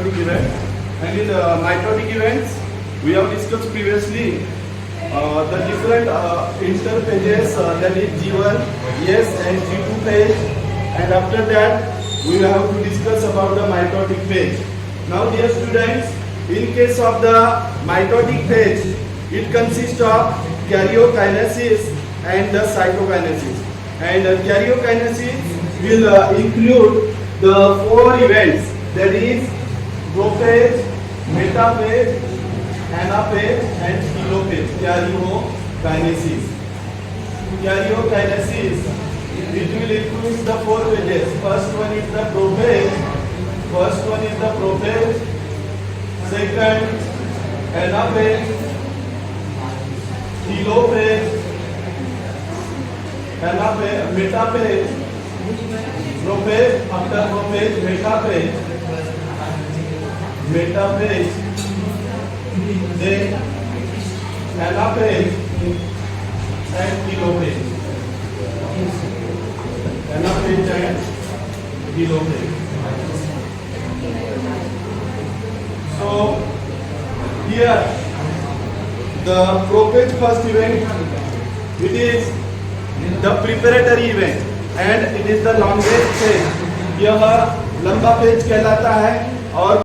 mitotic event. And in mitotic events, we have discussed previously the different interphases, that is G1, S and G2 phase, and after that we have to discuss about the mitotic phase. Now dear students, in case of the mitotic phase, it consists of karyokinesis and the cytokinesis. And karyokinesis will include the four events, that is prophase, metaphase, anaphase and telophase. Karyokinesis. Karyokinesis, it will include the four phases. First one is the prophase. Second, anaphase, telophase, metaphase, prophase, after prophase, metaphase, then anaphase and telophase. Anaphase and telophase. So here the prophase first event, it is the preparatory event and it is the longest phase. यह लंबा phase कहलाता है और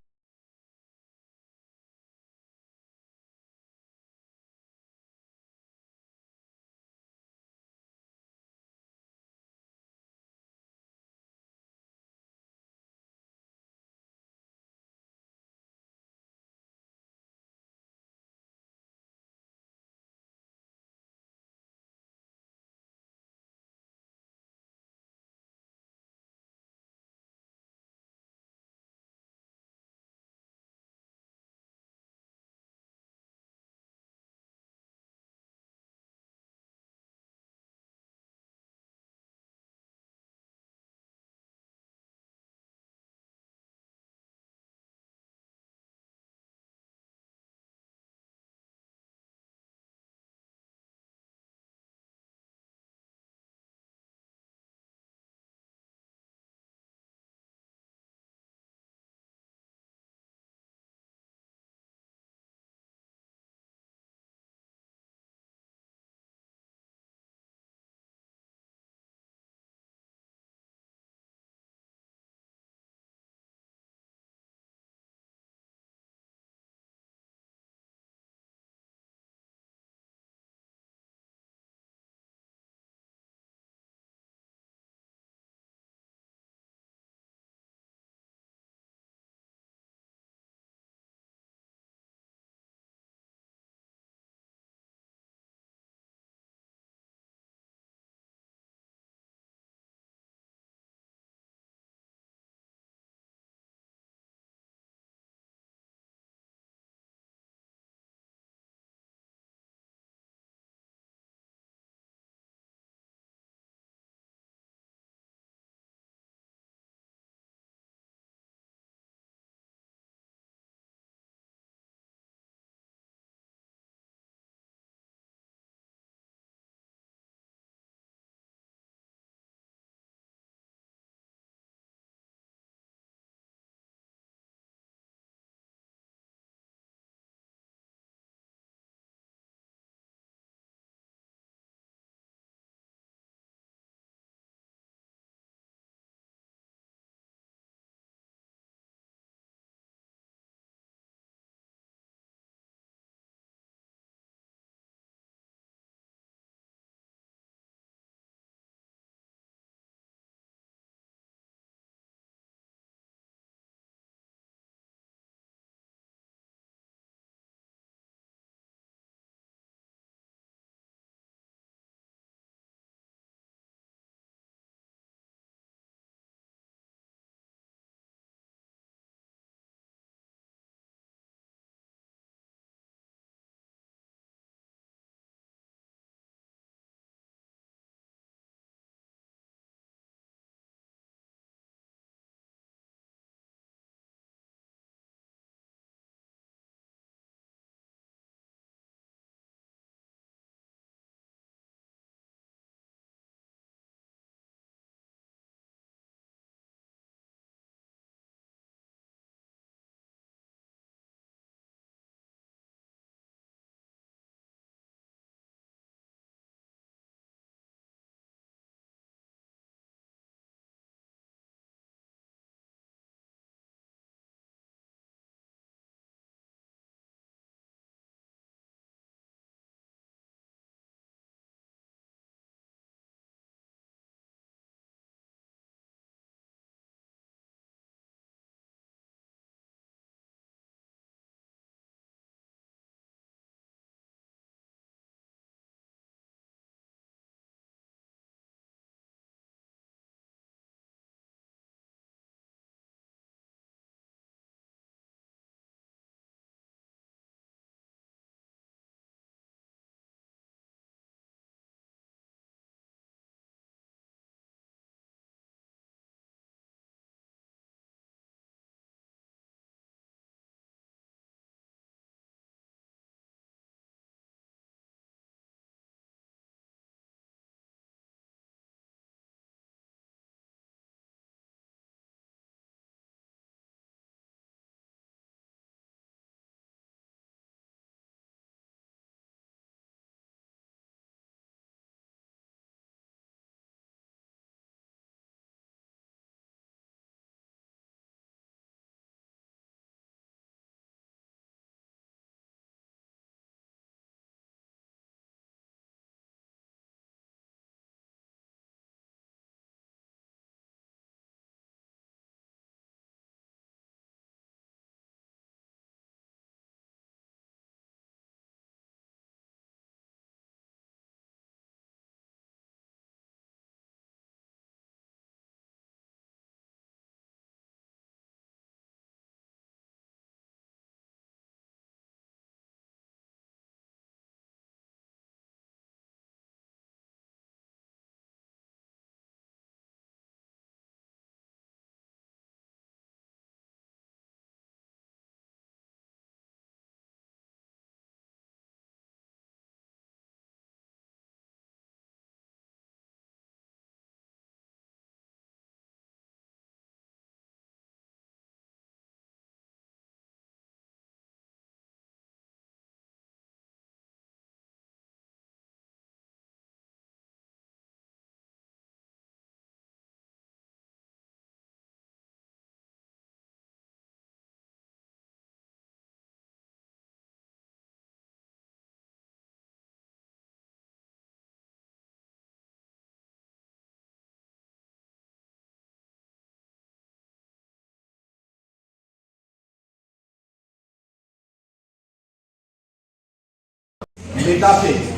metaphase.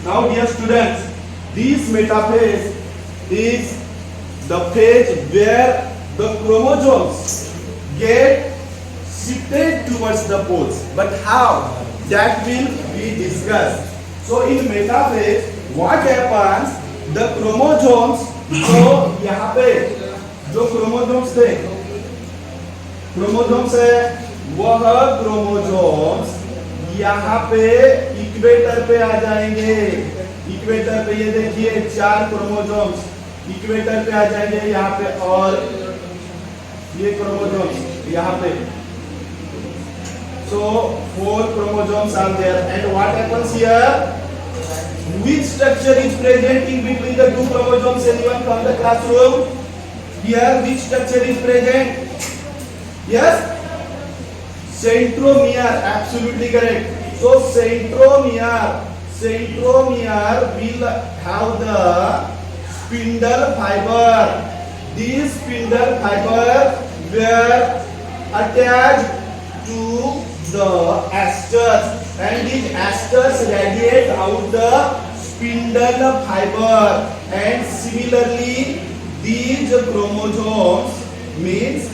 Now dear students, this metaphase is the phase where the chromosomes get shifted towards the poles. But how? That will be discussed. So in metaphase, what happens? The chromosomes जो यहाँ पे जो chromosomes थे, chromosomes है, वह chromosomes यहाँ पे equator पे आ जाएंगे. इक्वेटर पे ये देखिए 4 chromosomes इक्वेटर पे आ जाएंगे यहाँ पे, और ये chromosomes यहाँ पे. So 4 chromosomes are there, and what happens here? Which structure is present in between the 2 chromosomes? Anyone from the classroom? Here, which structure is present? Yes? Centromere, absolutely correct. So centromere will have the spindle fiber. These spindle fiber were attached to the asters, and these asters radiate out the spindle fiber, and similarly these chromosomes means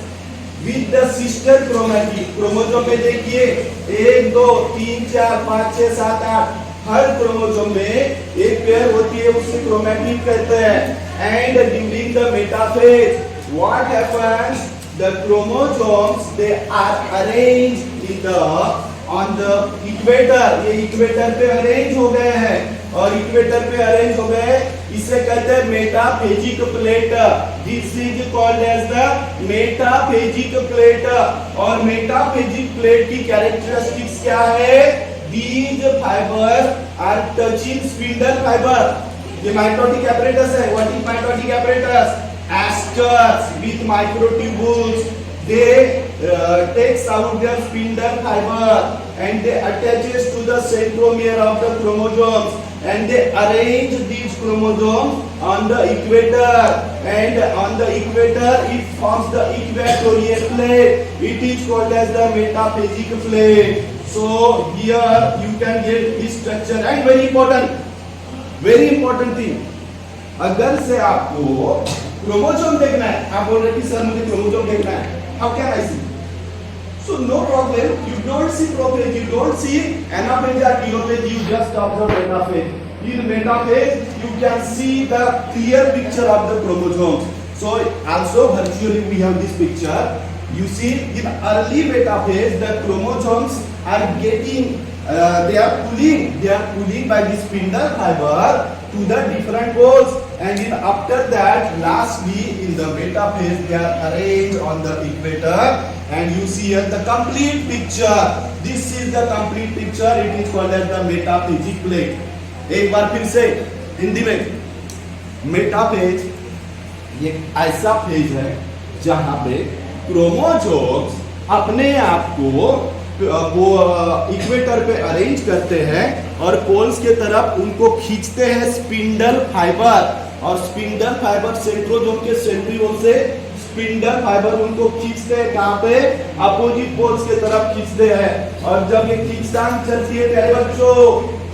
with the sister chromatid. chromosome में देखिए 1 2 3 4 5 6 7 8 हर chromosome में एक pair होती है, उसे chromatid कहते हैं. And during the metaphase what happens? The chromosomes they are arranged in the on the equator. ये इक्वेटर पे अरेंज हो गए हैं, और इक्वेटर पे अरेंज हो गए, इसे कहते हैं metaphasic plate. This is called as the metaphasic plate. और मेटाफेजिक प्लेट की कैरेक्टरिस्टिक्स क्या है? These fibers are touching spindle fiber. ये माइटोटिक apparatus है. What is mitotic apparatus? Asters with microtubules. They takes out their spindle fiber and they attaches to the centromere of the chromosomes, and they arrange these chromosomes on the equator, and on the equator it forms the equatorial plate. It is called as the metaphasic plate. So here you can get this structure. And very important thing, अगर से आपको chromosome देखना है, आप बोल रहे कि sir मुझे क्रोमोसोम देखना है, how can I see? So no problem, you don't see prophase, you don't see anaphase or telophase, you just observe metaphase. In metaphase you can see the clear picture of the chromosomes. So also virtually we have this picture. You see in early metaphase the chromosomes are getting they are pulling by the spindle fiber to the different poles, and in after that lastly in the metaphase they are arranged on the equator, and you see here the complete picture. This is the complete picture. It is called as the metaphasic plate. एक बार फिर से हिंदी में, metaphase ये ऐसा phase है जहां पे chromosomes अपने आप को वो इक्वेटर पे अरेंज करते हैं, और पोल्स के तरफ उनको खींचते हैं स्पिंडल फाइबर, और स्पिंडल फाइबर सेंट्रोसोम के सेंट्रियोल से स्पिंडल फाइबर उनको खींचते हैं कहां पे? अपोजिट पोल्स के तरफ खींचते हैं. और जब ये खींचतान चलती है प्यारे बच्चों,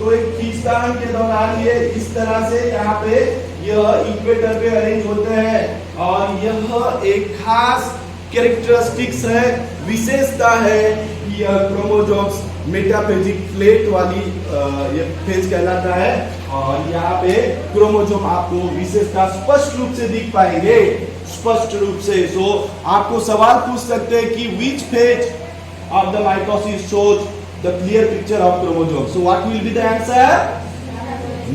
तो एक खींचतान के दौरान ये इस तरह से यहाँ पे यह इक्वेटर पे अरेंज होते हैं, और यह एक खास कैरेक्टरिस्टिक्स है, विशेषता है कि यह क्रोमोसोम्स मेटाफेजिक प्लेट वाली ये फेज कहलाता है. और यहाँ पे क्रोमोसोम आपको विशेषता स्पष्ट रूप से दिख पाएंगे, स्पष्ट रूप से. सो आपको सवाल पूछ सकते हैं कि which phase of the mitosis shows the clear picture of chromosome? So what will be the answer?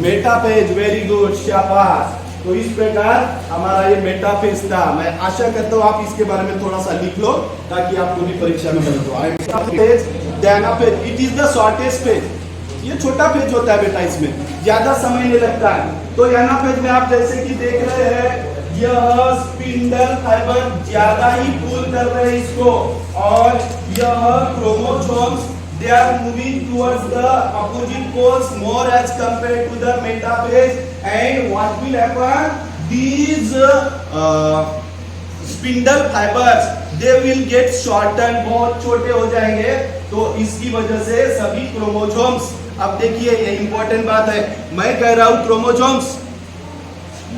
Metaphase. Very good, शाबाश. तो इस प्रकार हमारा ये मेटाफेज था. मैं आशा करता हूँ आप इसके बारे में थोड़ा सा लिख लो ताकि आपको भी परीक्षा में मदद हो. It is the shortest phase. ये छोटा फेज होता है बेटा, इसमें ज्यादा समय नहीं लगता है. तो एनाफेज में आप जैसे कि देख रहे हैं, यह स्पिंडल फाइबर ज्यादा ही पुल कर रहे हैं इसको, और यह chromosomes they are moving towards the opposite poles more as compared to the metaphase. And what will happen? These spindle fibers they will get shortened, बहुत छोटे हो जाएंगे, तो इसकी वजह से सभी क्रोमोसोम्स, अब देखिए ये इंपॉर्टेंट बात है, मैं कह रहा हूं क्रोमोसोम्स,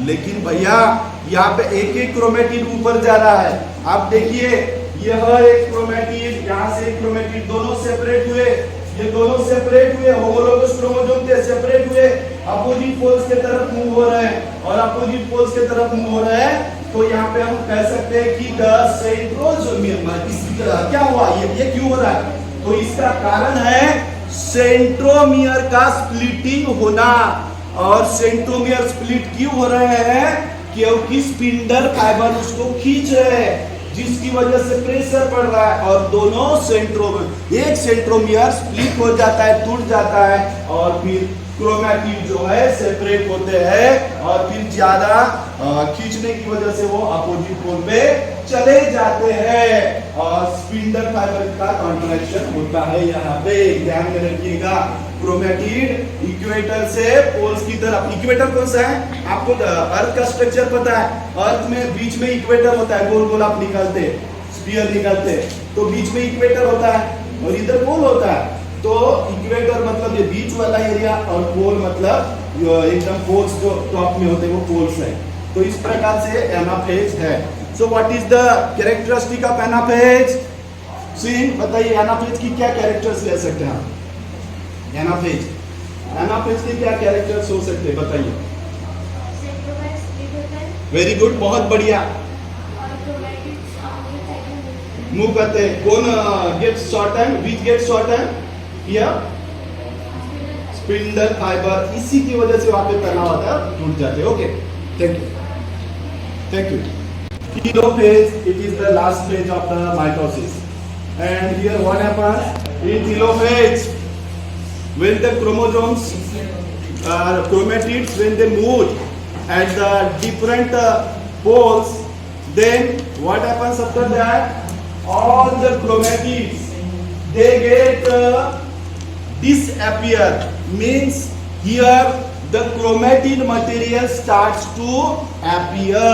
लेकिन भैया यहाँ पे एक एक क्रोमेटिड ऊपर जा रहा है। आप देखिए यह एक क्रोमेटिड, यहाँ से एक क्रोमेटिड, दोनों सेपरेट हुए, ये दोनों सेपरेट हुए, होमोलोगस क्रोमोसोम थे, सेपरेट हुए, अपोजिट पोल्स के तरफ मूव हो रहे हैं और अपोजिट पोल्स के तरफ मूव हो रहे हैं। तो यहाँ पे हम कह सकते हैं कि द सेंट्रोमियर, इसी तरह क्या हुआ, ये क्यों हो रहा है? तो इसका कारण है सेंट्रोमियर का स्प्लिटिंग होना। और सेंट्रोमियर स्प्लिट क्यों हो रहे हैं? क्योंकि स्पिंडल फाइबर उसको खींच रहे हैं, जिसकी वजह से प्रेशर पड़ रहा है और दोनों सेंट्रोमियर, एक सेंट्रोमियर स्प्लिट हो जाता है, टूट जाता है और फिर क्रोमैटिड जो है सेपरेट होते हैं और फिर ज्यादा खींचने की वजह से वो अपोजिट पोल पे चले जाते हैं और स्पिंडल फाइबर का कॉन्ट्रैक्शन होता है। यहाँ पे ध्यान में रखिएगा, क्रोमैटिड इक्वेटर से पोल्स की तरफ, इक्वेटर कौन सा है आपको अर्थ का स्ट्रक्चर पता है, अर्थ में बीच में इक्वेटर होता है, गोल गोल आप निकालते स्फीयर निकालते तो बीच में इक्वेटर होता है और इधर पोल होता है। तो इक्वेटर मतलब ये बीच वाला एरिया और पोल मतलब एकदम पोल्स जो टॉप में होते हैं वो पोल्स है। तो इस प्रकार से एनाफेज है। So what is the characteristic of anaphase? सीन बताइए, एनाफेज की क्या कैरेक्टर्स ले सकते हैं आप? एनाफेज के क्या कैरेक्टर्स हो सकते हैं बताइए? वेरी गुड, बहुत बढ़िया। मूव करते हैं, कौन gets shorten, which gets shorten? या स्पिंडल फाइबर, इसी की वजह से वहां पे तनाव आता है, टूट जाते हैं। Okay, thank you. Telophase, it is the last stage of the mitosis, and here what happens in telophase? When the chromosomes chromatids, when they move at the different poles, then what happens after that? All the chromatids, they get disappear, means here the chromatin material starts to appear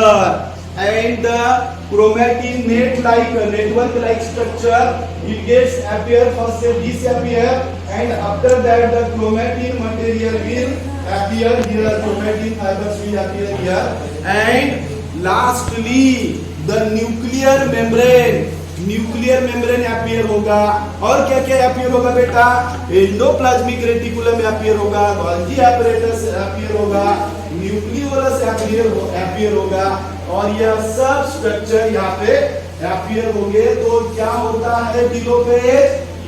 and the chromatin network like structure, it gets appear, first they disappear and after that the chromatin material will appear here, chromatin fibers will appear here and lastly the nuclear membrane appear होगा। और क्या क्या appear होगा बेटा? Endoplasmic reticulum appear होगा, Golgi apparatus appear होगा, nucleolus appear होगा और यह सब स्ट्रक्चर यहाँ पे अपीयर होंगे। तो क्या होता है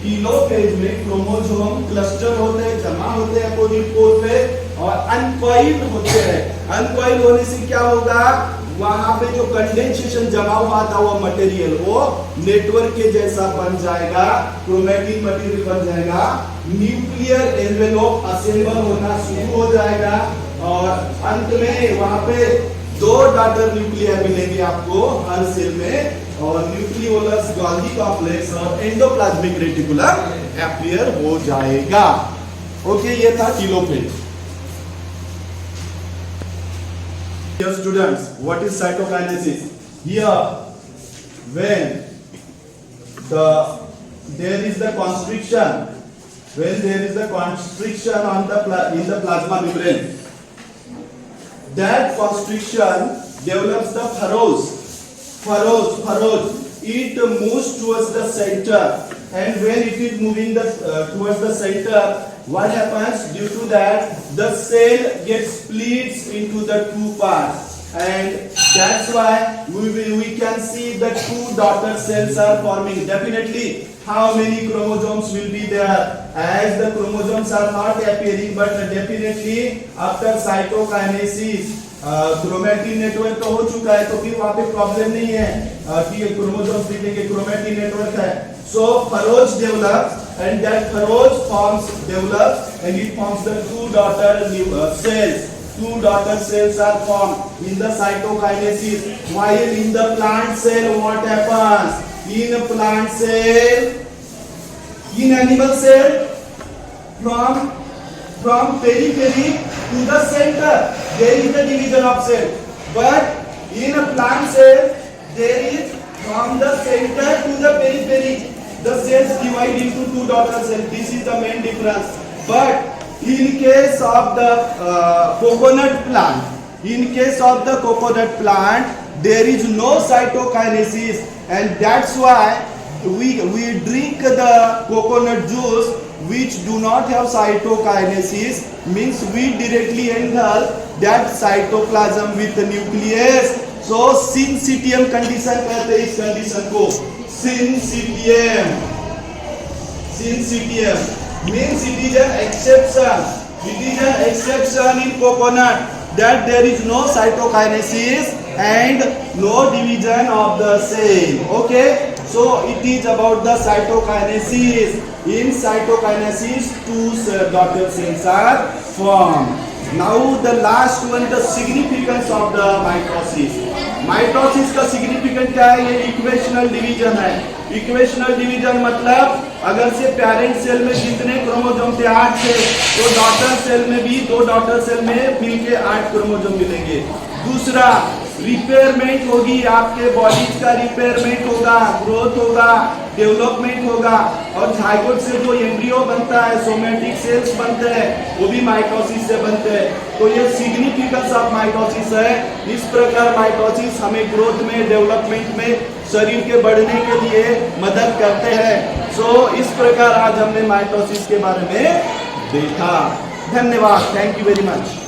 टीलोफेज में क्रोमोसोम क्लस्टर होते हैं, जमा होते हैं अपोजिट पोल पे और अनकॉइल्ड होते हैं। अनकॉइल्ड होने से क्या होगा? वहां पे जो कंडेंसेशन जमा हुआ था वो मटेरियल वो नेटवर्क के जैसा बन जाएगा, क्रोमैटिन मटेरियल बन जाएगा, न्यूक्लियर एनवेलोप असेंबल होना शुरू हो जाएगा और अंत में वहां पे 2 डॉटर न्यूक्लियर मिलेंगे आपको हर सेल में और न्यूक्लियोलस, गोल्गी कॉम्प्लेक्स और एंडोप्लाज्मिक रेटिकुलम अपीयर हो जाएगा। ओके, ये था telophase. Dear students, what is cytokinesis? Here, when there is the constriction, on in the plasma membrane, that constriction develops the furrows. It moves towards the center, and when it is moving towards the center, what happens? Due to that, the cell gets splits into the 2 parts, and that's why we can see the 2 daughter cells are forming. Definitely, how many chromosomes will be there? As the chromosomes are not appearing, but definitely after cytokinesis, chromatin network तो हो चुका है, तो फिर वहां पे problem नहीं है कि क्रोमोसोम्स दिखेंगे, क्रोमैटिन नेटवर्क है। So furrows develops, and that furrows develops, and it forms the 2 daughter cells. 2 daughter cells are formed in the cytokinesis. While in the plant cell, what happens? In a plant cell, in animal cell, from periphery to the center, there is the division of cell. But in a plant cell, there is from the center to the periphery. the cells divide into two daughter cells. This is the main difference. But in case of the coconut plant, there is no cytokinesis, and that's why we drink the coconut juice which do not have cytokinesis, means we directly engulf that cytoplasm with the nucleus. So syncytium condition कहते हैं इस condition को, syncytium means it is an exception in coconut that there is no cytokinesis and no division of the cell. Okay, so it is about the cytokinesis. In cytokinesis, two daughter cells are formed. Now the last one, the significance of the mitosis. Mitosis का significant क्या है? ये equational division है. Equational division मतलब अगर से parent cell में जितने क्रोमोसोम थे 8 थे, तो डॉटर सेल में भी 2 डॉटर सेल में मिलके 8 क्रोमोसोम मिलेंगे. दूसरा, रिपेयरमेंट होगी, आपके बॉडी का रिपेयरमेंट होगा, ग्रोथ होगा, डेवलपमेंट होगा, और जाइगोट से जो एम्ब्रियो बनता है, सोमेटिक सेल्स बनते हैं, वो भी माइटोसिस से बनते हैं. तो ये सिग्निफिकेंस ऑफ माइटोसिस है. इस प्रकार माइटोसिस हमें ग्रोथ में, डेवलपमेंट में, शरीर के बढ़ने के लिए मदद करते हैं. सो इस प्रकार आज हमने माइटोसिस के बारे में देखा. धन्यवाद. Thank you very much.